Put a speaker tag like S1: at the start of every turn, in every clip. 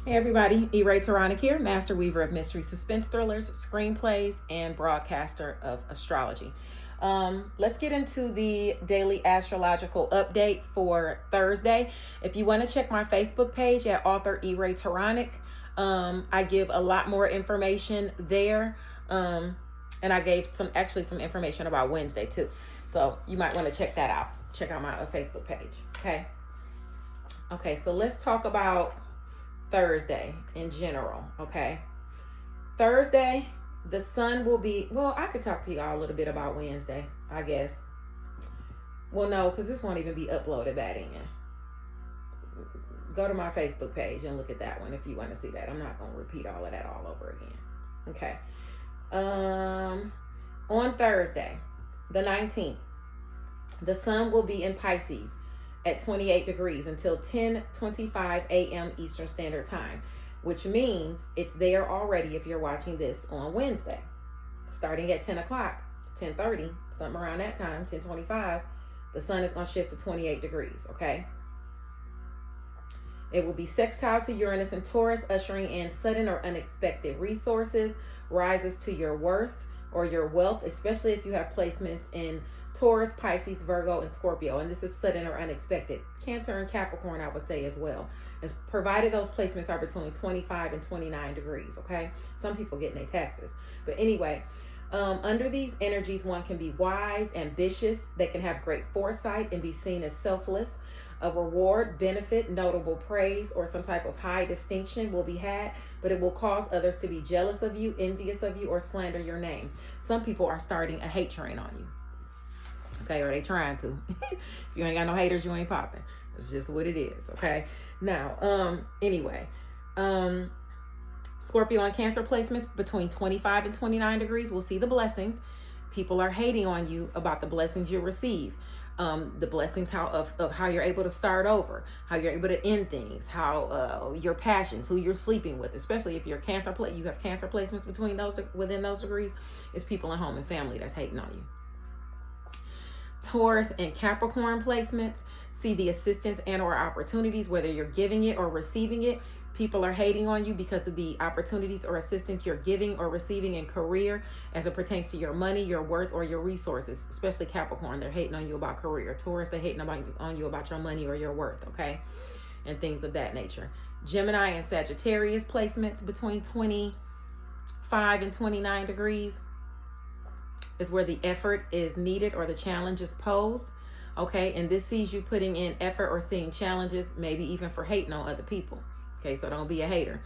S1: Hey everybody, E-Ray Taronic here, master weaver of mystery suspense thrillers, screenplays, and broadcaster of astrology. Let's get into the daily astrological update for Thursday. If you want to check my Facebook page at author E-Ray Taronic, I give a lot more information there. And I gave some information about Wednesday too. So you might want to check that out. Check out my Facebook page. Okay, so let's talk about Thursday in general. Okay, Thursday the sun will be, well, I could talk to y'all a little bit about Wednesday, I guess. Well, no, because this won't even be uploaded that in. Go to my Facebook page and look at that one if you want to see that. I'm not going to repeat all of that all over again. Okay. On Thursday the 19th, the sun will be in Pisces at 28 degrees until 10:25 a.m. Eastern Standard Time, which means it's there already if you're watching this on Wednesday. Starting at 10 o'clock, 10:30, something around that time, 10:25, the sun is going to shift to 28 degrees, okay? It will be sextile to Uranus and Taurus, ushering in sudden or unexpected resources, rises to your worth or your wealth, especially if you have placements in Taurus, Pisces, Virgo, and Scorpio. And this is sudden or unexpected. Cancer and Capricorn, I would say as well. As provided those placements are between 25 and 29 degrees, okay? Some people getting their taxes. But anyway, under these energies, one can be wise, ambitious. They can have great foresight and be seen as selfless. A reward, benefit, notable praise, or some type of high distinction will be had, but it will cause others to be jealous of you, envious of you, or slander your name. Some people are starting a hate train on you. Okay, or they trying to. If you ain't got no haters, you ain't popping. It's just what it is, okay? Now, anyway, Scorpio and Cancer placements between 25 and 29 degrees will see the blessings. People are hating on you about the blessings you receive. The blessings of how you're able to start over, how you're able to end things, how your passions, who you're sleeping with, especially if you're Cancer, you have Cancer placements between those, within those degrees, it's people at home and family that's hating on you. Taurus and Capricorn placements see the assistance and or opportunities, whether you're giving it or receiving it. People are hating on you because of the opportunities or assistance you're giving or receiving in career as it pertains to your money, your worth, or your resources, especially Capricorn. They're hating on you about career. Taurus, they're hating on you about your money or your worth, okay? And things of that nature. Gemini and Sagittarius placements between 25 and 29 degrees is where the effort is needed or the challenge is posed, okay? And this sees you putting in effort or seeing challenges, maybe even for hating on other people, okay? So don't be a hater.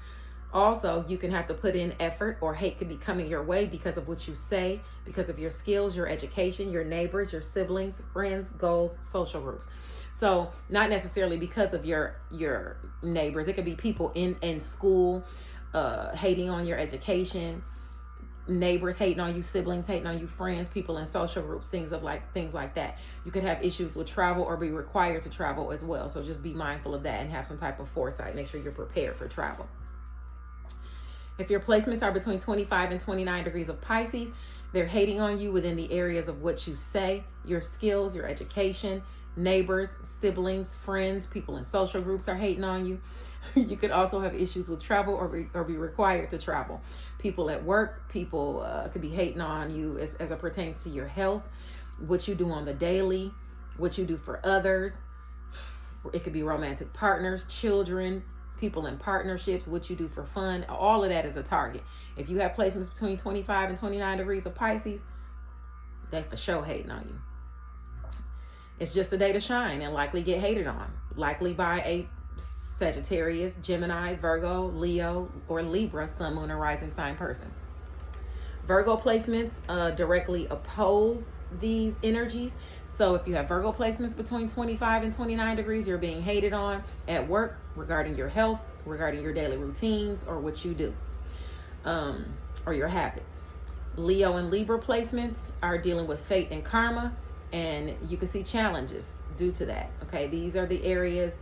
S1: Also, you can have to put in effort, or hate could be coming your way because of what you say, because of your skills, your education, your neighbors, your siblings, friends, goals, social groups. So not necessarily because of your neighbors. It could be people in school hating on your education, neighbors hating on you, siblings hating on you, friends, people in social groups, things like that. You could have issues with travel or be required to travel as well. So just be mindful of that and have some type of foresight. Make sure you're prepared for travel. If your placements are between 25 and 29 degrees of Pisces, they're hating on you within the areas of what you say, your skills, your education, neighbors, siblings, friends, people in social groups are hating on you. You could also have issues with travel or be required to travel. People at work, people could be hating on you as it pertains to your health, what you do on the daily, what you do for others. It could be romantic partners, children, people in partnerships, what you do for fun. All of that is a target. If you have placements between 25 and 29 degrees of Pisces, they for sure hating on you. It's just a day to shine and likely get hated on, likely by a Sagittarius, Gemini, Virgo, Leo, or Libra, sun, moon, or rising sign person. Virgo placements directly oppose these energies. So if you have Virgo placements between 25 and 29 degrees, you're being hated on at work regarding your health, regarding your daily routines, or what you do, or your habits. Leo and Libra placements are dealing with fate and karma, and you can see challenges due to that. Okay, these are the areas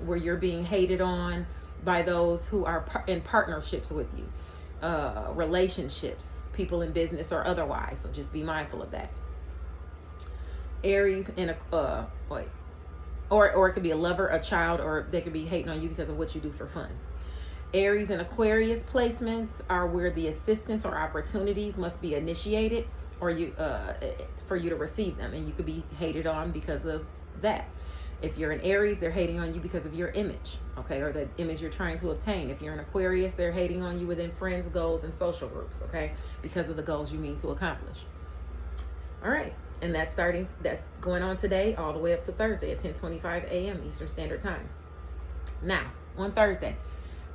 S1: where you're being hated on by those who are in partnerships with you, relationships, people in business or otherwise. So just be mindful of that. Aries in or it could be a lover, a child, or they could be hating on you because of what you do for fun. Aries and Aquarius placements are where the assistance or opportunities must be initiated or for you to receive them, and you could be hated on because of that. If you're an Aries, they're hating on you because of your image, okay, or the image you're trying to obtain. If you're an Aquarius, they're hating on you within friends, goals, and social groups, okay, because of the goals you mean to accomplish. All right, and that's going on today all the way up to Thursday at 10:25 a.m. Eastern Standard Time. Now, on Thursday,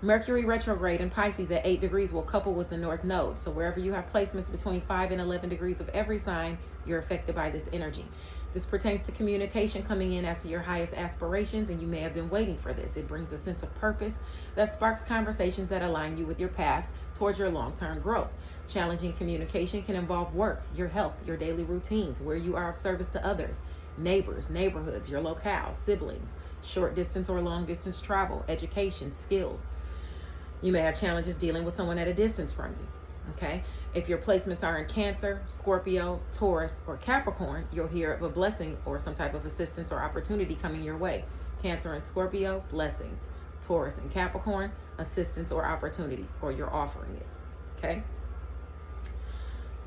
S1: Mercury retrograde in Pisces at 8 degrees will couple with the North Node. So wherever you have placements between 5 and 11 degrees of every sign, you're affected by this energy. This pertains to communication coming in as to your highest aspirations, and you may have been waiting for this. It brings a sense of purpose that sparks conversations that align you with your path towards your long-term growth. Challenging communication can involve work, your health, your daily routines, where you are of service to others, neighbors, neighborhoods, your locale, siblings, short distance or long distance travel, education, skills. You may have challenges dealing with someone at a distance from you, okay? If your placements are in Cancer, Scorpio, Taurus, or Capricorn, you'll hear of a blessing or some type of assistance or opportunity coming your way. Cancer and Scorpio, blessings. Taurus and Capricorn, assistance or opportunities, or you're offering it, okay?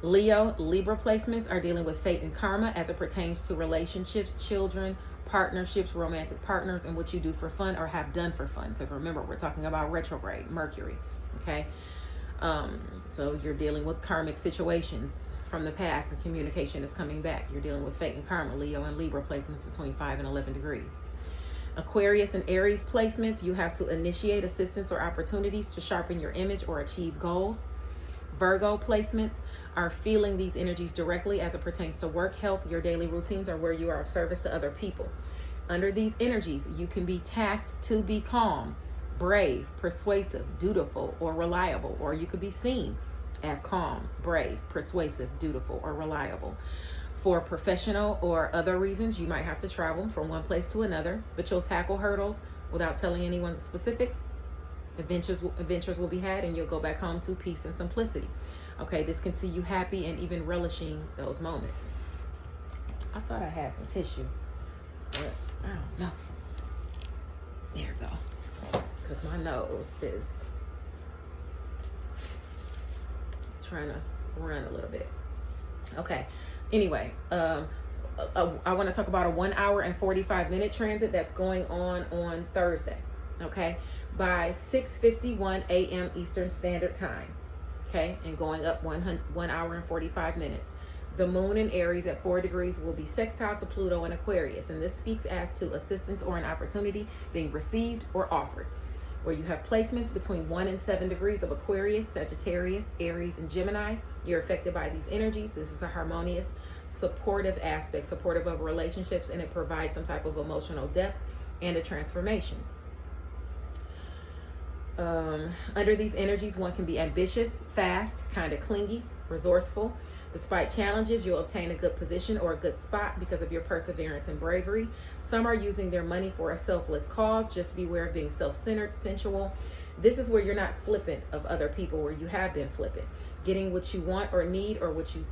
S1: Leo, Libra placements are dealing with fate and karma as it pertains to relationships, children, partnerships, romantic partners, and what you do for fun or have done for fun. Because remember, we're talking about retrograde, Mercury, okay? So you're dealing with karmic situations from the past, and communication is coming back. You're dealing with fate and karma, Leo and Libra placements between 5 and 11 degrees. Aquarius and Aries placements, you have to initiate assistance or opportunities to sharpen your image or achieve goals. Virgo placements are feeling these energies directly as it pertains to work, health, your daily routines, or where you are of service to other people. Under these energies, you can be tasked to be calm, brave, persuasive, dutiful, or reliable, or you could be seen as calm, brave, persuasive, dutiful, or reliable. For professional or other reasons, you might have to travel from one place to another, but you'll tackle hurdles without telling anyone the specifics. Adventures will be had, and you'll go back home to peace and simplicity. Okay, this can see you happy and even relishing those moments. I thought I had some tissue, but I don't know. There you go. Because my nose is trying to run a little bit. Okay, anyway, I want to talk about a 1 hour and 45 minute transit that's going on Thursday. Okay, by 6:51 a.m. Eastern Standard Time, okay, and going up 1 hour and 45 minutes. The moon in Aries at 4 degrees will be sextile to Pluto in Aquarius, and this speaks as to assistance or an opportunity being received or offered. Where you have placements between 1 and 7 degrees of Aquarius, Sagittarius, Aries, and Gemini, you're affected by these energies. This is a harmonious, supportive aspect, supportive of relationships, and it provides some type of emotional depth and a transformation. Under these energies, one can be ambitious, fast, kind of clingy, resourceful. Despite challenges, you'll obtain a good position or a good spot because of your perseverance and bravery. Some are using their money for a selfless cause. Just beware of being self-centered, sensual. This is where you're not flippant of other people, where you have been flippant. Getting what you want or need, or what you,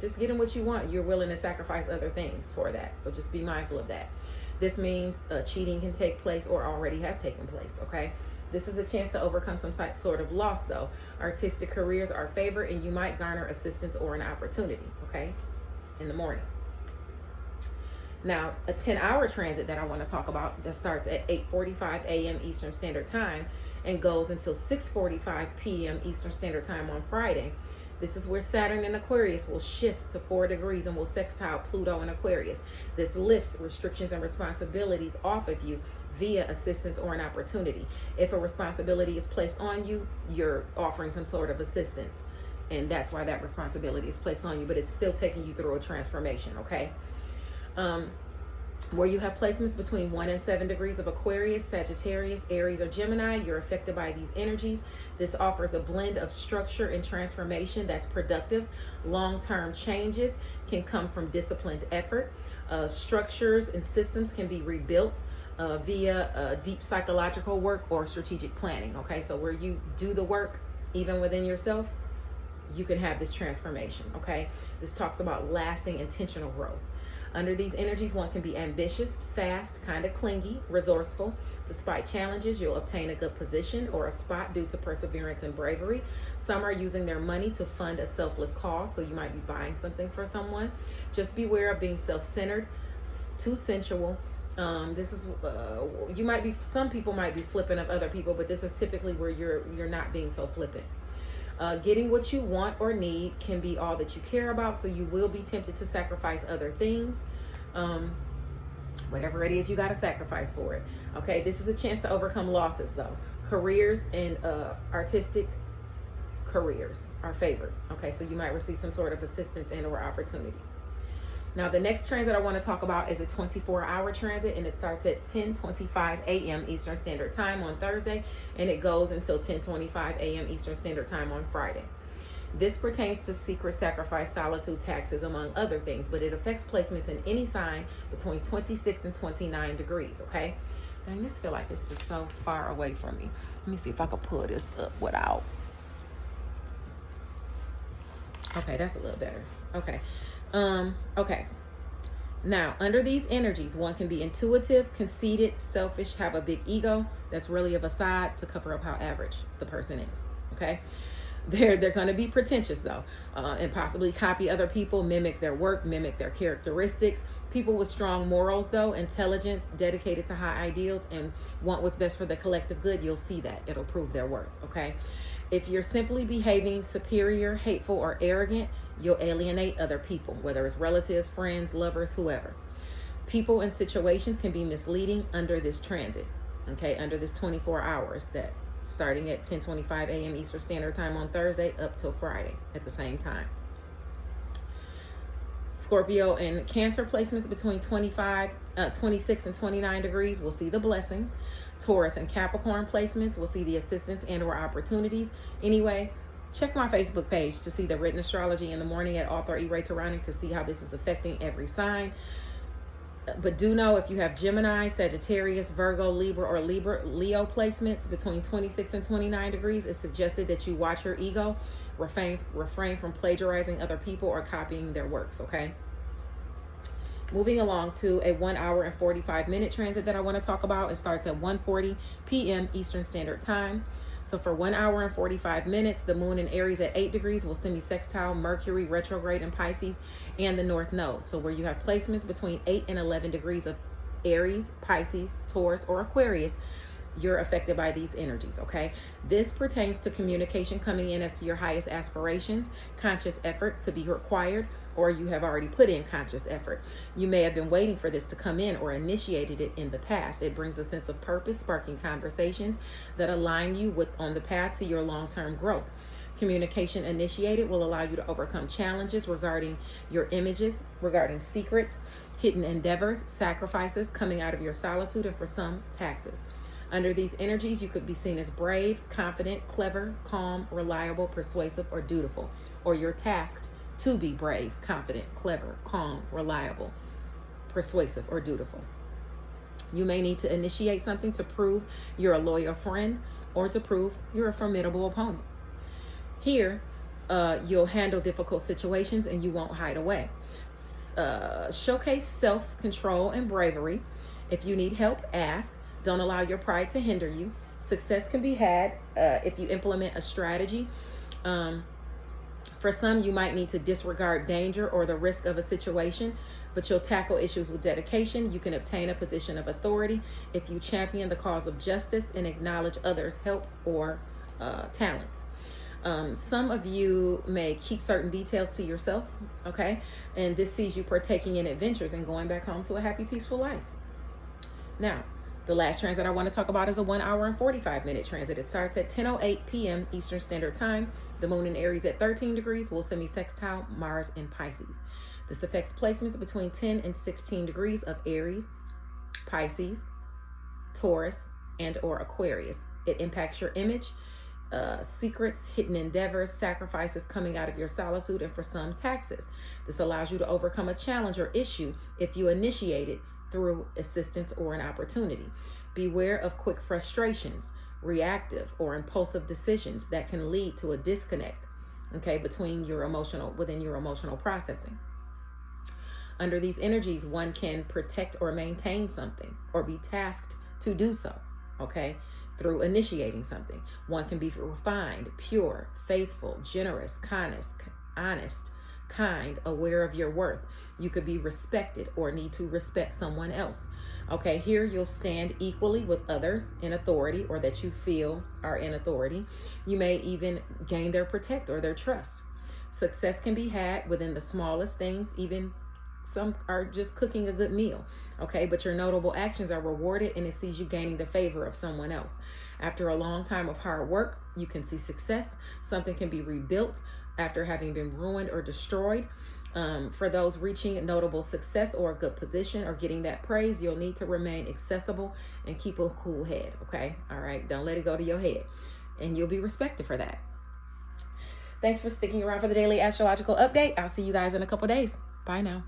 S1: just getting what you want. You're willing to sacrifice other things for that. So just be mindful of that. This means cheating can take place or already has taken place, okay? This is a chance to overcome some sort of loss, though. Artistic careers are favored, and you might garner assistance or an opportunity, okay, in the morning. Now, a 10-hour transit that I want to talk about that starts at 8:45 a.m. Eastern Standard Time and goes until 6:45 p.m. Eastern Standard Time on Friday. This is where Saturn in Aquarius will shift to 4 degrees and will sextile Pluto in Aquarius. This lifts restrictions and responsibilities off of you via assistance or an opportunity. If a responsibility is placed on you, you're offering some sort of assistance. And that's why that responsibility is placed on you, but it's still taking you through a transformation, okay? Where you have placements between 1 and 7 degrees of Aquarius, Sagittarius, Aries, or Gemini, you're affected by these energies. This offers a blend of structure and transformation that's productive. Long-term changes can come from disciplined effort. Structures and systems can be rebuilt via deep psychological work or strategic planning, okay? So where you do the work, even within yourself, you can have this transformation, okay? This talks about lasting intentional growth. Under these energies, one can be ambitious, fast, kind of clingy, resourceful. Despite challenges, you'll obtain a good position or a spot due to perseverance and bravery. Some are using their money to fund a selfless cause, so you might be buying something for someone. Just beware of being self-centered, too sensual. This is some people might be flippant of other people, but this is typically where you're not being so flippant. Getting what you want or need can be all that you care about, so you will be tempted to sacrifice other things. Whatever it is, you got to sacrifice for it. Okay, this is a chance to overcome losses, though. Careers and artistic careers are favored. Okay, so you might receive some sort of assistance and or opportunity. Now, the next transit I want to talk about is a 24-hour transit, and it starts at 10:25 a.m. Eastern Standard Time on Thursday, and it goes until 10:25 a.m. Eastern Standard Time on Friday. This pertains to secret sacrifice, solitude, taxes, among other things, but it affects placements in any sign between 26 and 29 degrees, okay? I just feel like it's just so far away from me. Let me see if I can pull this up without. Okay, that's a little better. Okay. Okay. Now, under these energies, one can be intuitive, conceited, selfish, have a big ego that's really of a side to cover up how average the person is, okay? They're going to be pretentious, though, and possibly copy other people, mimic their work, mimic their characteristics. People with strong morals, though, intelligence, dedicated to high ideals, and want what's best for the collective good, you'll see that. It'll prove their worth, okay? If you're simply behaving superior, hateful, or arrogant, you'll alienate other people, whether it's relatives, friends, lovers, whoever. People and situations can be misleading under this transit, okay, under this 24 hours that starting at 10:25 a.m. Eastern Standard Time on Thursday up till Friday at the same time. Scorpio and Cancer placements between 26 and 29 degrees will see the blessings. Taurus and Capricorn placements will see the assistance and or opportunities. Anyway, check my Facebook page to see the written astrology in the morning at author E. Ray Tarani to see how this is affecting every sign. But do know if you have Gemini, Sagittarius, Virgo, Libra, or Leo placements between 26 and 29 degrees, it's suggested that you watch your ego, refrain from plagiarizing other people or copying their works, okay? Moving along to a 1 hour and 45 minute transit that I want to talk about. It starts at 1:40 p.m. Eastern Standard Time. So for 1 hour and 45 minutes, the moon in Aries at 8 degrees will semi-sextile Mercury retrograde in Pisces and the North Node. So where you have placements between 8 and 11 degrees of Aries, Pisces, Taurus, or Aquarius, you're affected by these energies, okay? This pertains to communication coming in as to your highest aspirations. Conscious effort could be required, or you have already put in conscious effort. You may have been waiting for this to come in or initiated it in the past. It brings a sense of purpose, sparking conversations that align you on the path to your long-term growth. Communication initiated will allow you to overcome challenges regarding your images, regarding secrets, hidden endeavors, sacrifices coming out of your solitude, and for some, taxes. Under these energies, you could be seen as brave, confident, clever, calm, reliable, persuasive, or dutiful. Or you're tasked to be brave, confident, clever, calm, reliable, persuasive, or dutiful. You may need to initiate something to prove you're a loyal friend or to prove you're a formidable opponent. Here, you'll handle difficult situations and you won't hide away. Showcase self-control and bravery. If you need help, ask. Don't allow your pride to hinder you. Success can be had if you implement a strategy. For some, you might need to disregard danger or the risk of a situation, but you'll tackle issues with dedication. You can obtain a position of authority if you champion the cause of justice and acknowledge others' help or talents. Some of you may keep certain details to yourself, okay? And this sees you partaking in adventures and going back home to a happy, peaceful life. Now, the last transit I want to talk about is a 1 hour and 45 minute transit. It starts at 10:08 p.m. Eastern Standard Time. The moon in Aries at 13 degrees will semi-sextile Mars in Pisces. This affects placements between 10 and 16 degrees of Aries, Pisces, Taurus, and or Aquarius. It impacts your image, secrets, hidden endeavors, sacrifices coming out of your solitude, and for some, taxes. This allows you to overcome a challenge or issue if you initiate it through assistance or an opportunity. Beware of quick frustrations, reactive or impulsive decisions that can lead to a disconnect, okay, within your emotional processing. Under these energies, one can protect or maintain something or be tasked to do so, okay, through initiating something. One can be refined, pure, faithful, generous, honest, kind, aware of your worth. You could be respected or need to respect someone else. Okay, here you'll stand equally with others in authority or that you feel are in authority. You may even gain their protect or their trust. Success can be had within the smallest things, even some are just cooking a good meal, okay? But your notable actions are rewarded and it sees you gaining the favor of someone else. After a long time of hard work, you can see success. Something can be rebuilt after having been ruined or destroyed. For those reaching notable success or a good position or getting that praise, you'll need to remain accessible and keep a cool head, okay? All right, don't let it go to your head, and you'll be respected for that. Thanks for sticking around for the daily astrological update. I'll see you guys in a couple days. Bye now.